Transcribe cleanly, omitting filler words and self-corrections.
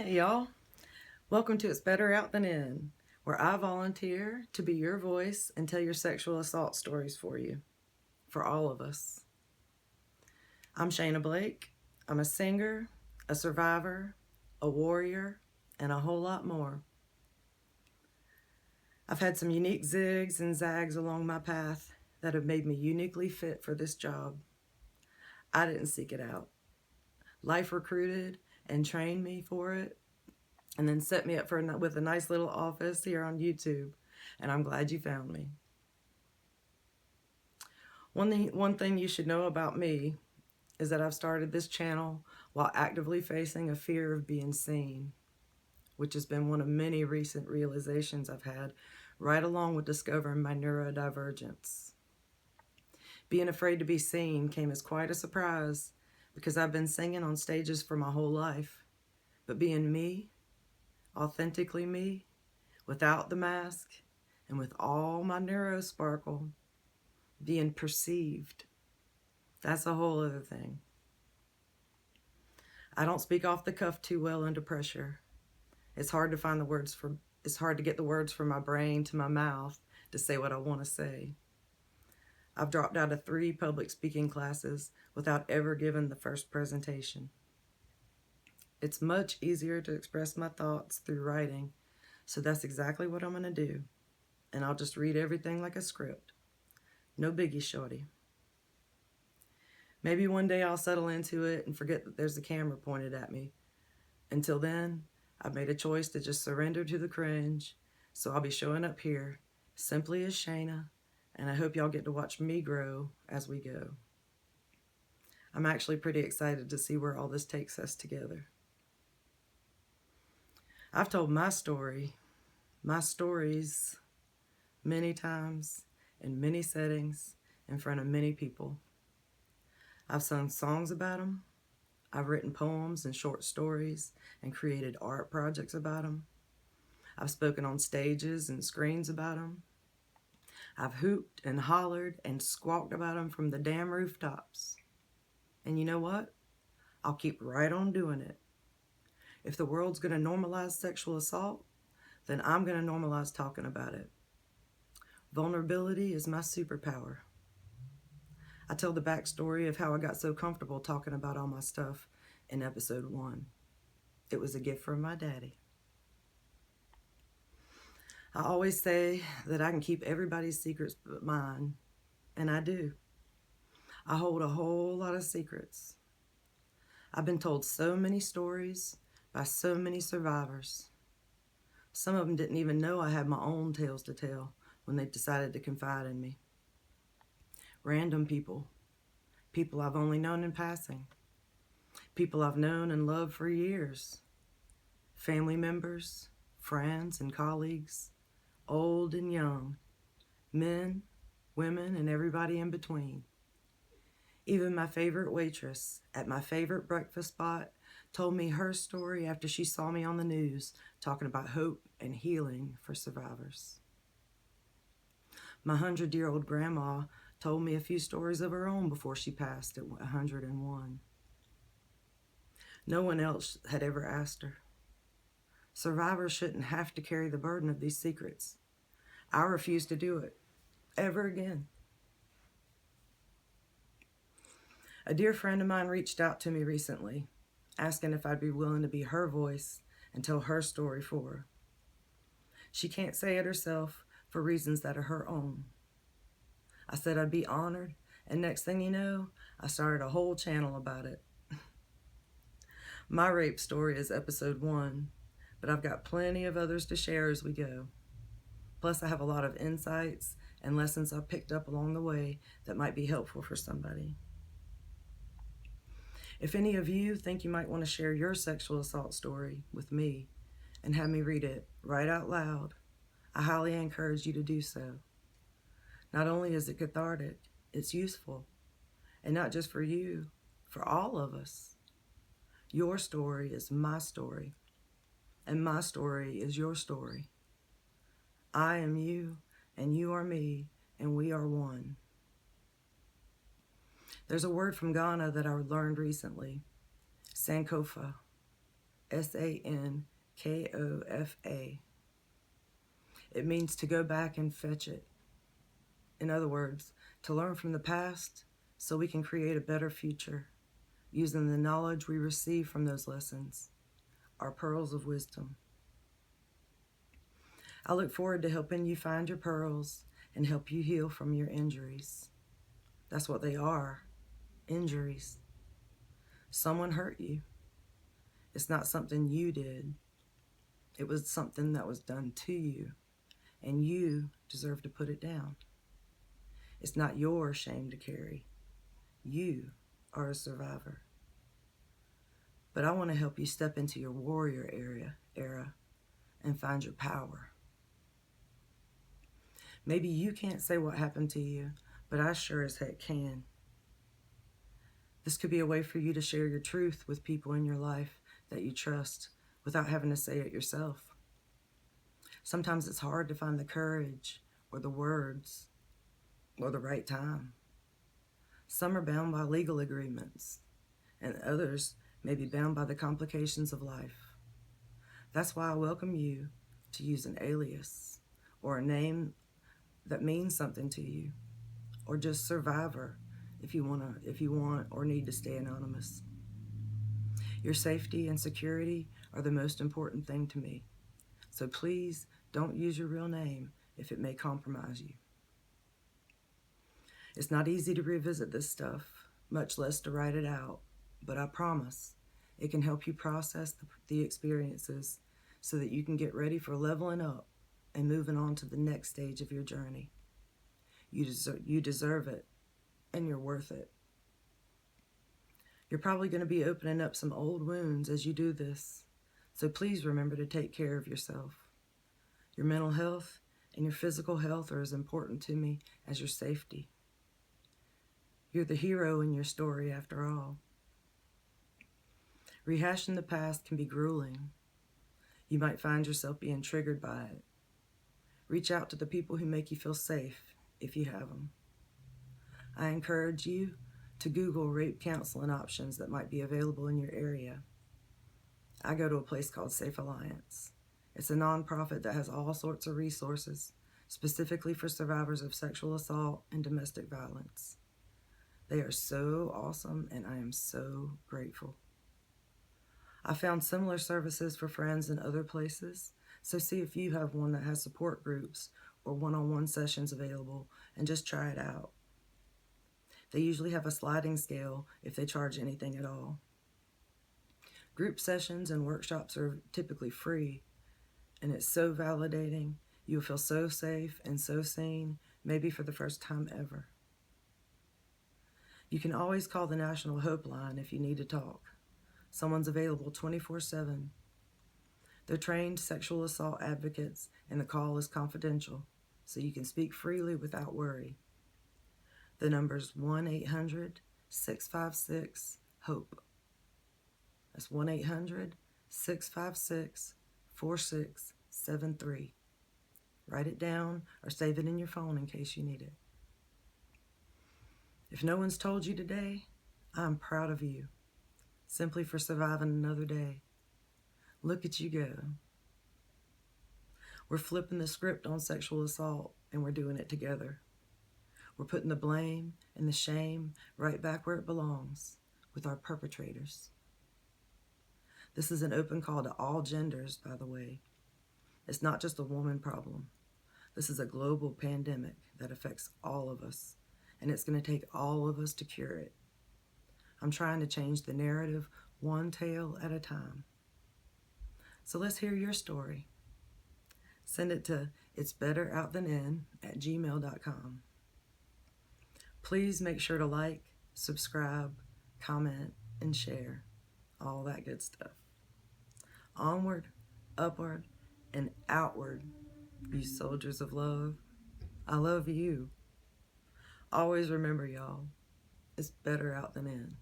Hey y'all, welcome to It's Better Out Than In, where I volunteer to be your voice and tell your sexual assault stories for you, for all of us. I'm Shana Blake. I'm a singer, a survivor, a warrior, and a whole lot more. I've had some unique zigs and zags along my path that have made me uniquely fit for this job. I didn't seek it out. Life recruited and trained me for it, and then set me up with a nice little office here on YouTube, and I'm glad you found me. One thing you should know about me is that I've started this channel while actively facing a fear of being seen, which has been one of many recent realizations I've had, right along with discovering my neurodivergence. Being afraid to be seen came as quite a surprise because I've been singing on stages for my whole life, but being me, authentically me, without the mask, and with all my neuro sparkle, being perceived, that's a whole other thing. I don't speak off the cuff too well under pressure. It's hard to get the words from my brain to my mouth to say what I want to say. I've dropped out of 3 public speaking classes without ever giving the first presentation. It's much easier to express my thoughts through writing, so that's exactly what I'm going to do. And I'll just read everything like a script. No biggie, shorty. Maybe one day I'll settle into it and forget that there's a camera pointed at me. Until then, I've made a choice to just surrender to the cringe, so I'll be showing up here simply as Shana, and I hope y'all get to watch me grow as we go. I'm actually pretty excited to see where all this takes us together. I've told my stories, many times, in many settings, in front of many people. I've sung songs about them. I've written poems and short stories and created art projects about them. I've spoken on stages and screens about them. I've hooped and hollered and squawked about them from the damn rooftops. And you know what? I'll keep right on doing it. If the world's going to normalize sexual assault, then I'm going to normalize talking about it. Vulnerability is my superpower. I tell the backstory of how I got so comfortable talking about all my stuff in episode 1. It was a gift from my daddy. I always say that I can keep everybody's secrets but mine, and I do. I hold a whole lot of secrets. I've been told so many stories by so many survivors. Some of them didn't even know I had my own tales to tell when they decided to confide in me. Random people I've only known in passing, people I've known and loved for years, family members, friends and colleagues, old and young, men, women, and everybody in between. Even my favorite waitress at my favorite breakfast spot told me her story after she saw me on the news talking about hope and healing for survivors. My 100-year-old grandma told me a few stories of her own before she passed at 101. No one else had ever asked her. Survivors shouldn't have to carry the burden of these secrets. I refuse to do it, ever again. A dear friend of mine reached out to me recently, asking if I'd be willing to be her voice and tell her story for her. She can't say it herself for reasons that are her own. I said I'd be honored, and next thing you know, I started a whole channel about it. My rape story is episode 1, but I've got plenty of others to share as we go. Plus, I have a lot of insights and lessons I've picked up along the way that might be helpful for somebody. If any of you think you might want to share your sexual assault story with me and have me read it right out loud, I highly encourage you to do so. Not only is it cathartic, it's useful. And not just for you, for all of us. Your story is my story, and my story is your story. I am you, and you are me, and we are one. There's a word from Ghana that I learned recently, Sankofa, Sankofa. It means to go back and fetch it. In other words, to learn from the past so we can create a better future using the knowledge we receive from those lessons, our pearls of wisdom. I look forward to helping you find your pearls and help you heal from your injuries. That's what they are, injuries. Someone hurt you. It's not something you did. It was something that was done to you, and you deserve to put it down. It's not your shame to carry. You are a survivor. But I want to help you step into your warrior era and find your power. Maybe you can't say what happened to you, but I sure as heck can. This could be a way for you to share your truth with people in your life that you trust without having to say it yourself. Sometimes it's hard to find the courage or the words or the right time. Some are bound by legal agreements, and others may be bound by the complications of life. That's why I welcome you to use an alias or a name that means something to you, or just survivor if you want or need to stay anonymous. Your safety and security are the most important thing to me. So please don't use your real name if it may compromise you. It's not easy to revisit this stuff, much less to write it out, but I promise it can help you process the experiences so that you can get ready for leveling up and moving on to the next stage of your journey. You deserve it, and you're worth it. You're probably going to be opening up some old wounds as you do this, so please remember to take care of yourself. Your mental health and your physical health are as important to me as your safety. You're the hero in your story after all. Rehashing the past can be grueling. You might find yourself being triggered by it. Reach out to the people who make you feel safe, if you have them. I encourage you to Google rape counseling options that might be available in your area. I go to a place called Safe Alliance. It's a nonprofit that has all sorts of resources, specifically for survivors of sexual assault and domestic violence. They are so awesome, and I am so grateful. I found similar services for friends in other places, so see if you have one that has support groups or one-on-one sessions available, and just try it out. They usually have a sliding scale if they charge anything at all. Group sessions and workshops are typically free, and it's so validating. You'll feel so safe and so seen, maybe for the first time ever. You can always call the National Hope Line if you need to talk. Someone's available 24/7. They're trained sexual assault advocates, and the call is confidential, so you can speak freely without worry. The number's 1-800-656-HOPE. That's 1-800-656-4673. Write it down or save it in your phone in case you need it. If no one's told you today, I'm proud of you, simply for surviving another day. Look at you go. We're flipping the script on sexual assault, and we're doing it together. We're putting the blame and the shame right back where it belongs, with our perpetrators. This is an open call to all genders, by the way. It's not just a woman problem. This is a global pandemic that affects all of us, and it's going to take all of us to cure it. I'm trying to change the narrative one tale at a time. So let's hear your story. Send it to ItsBetterOutThanIn@gmail.com. Please make sure to like, subscribe, comment, and share. All that good stuff. Onward, upward, and outward, you soldiers of love. I love you. Always remember, y'all, it's better out than in.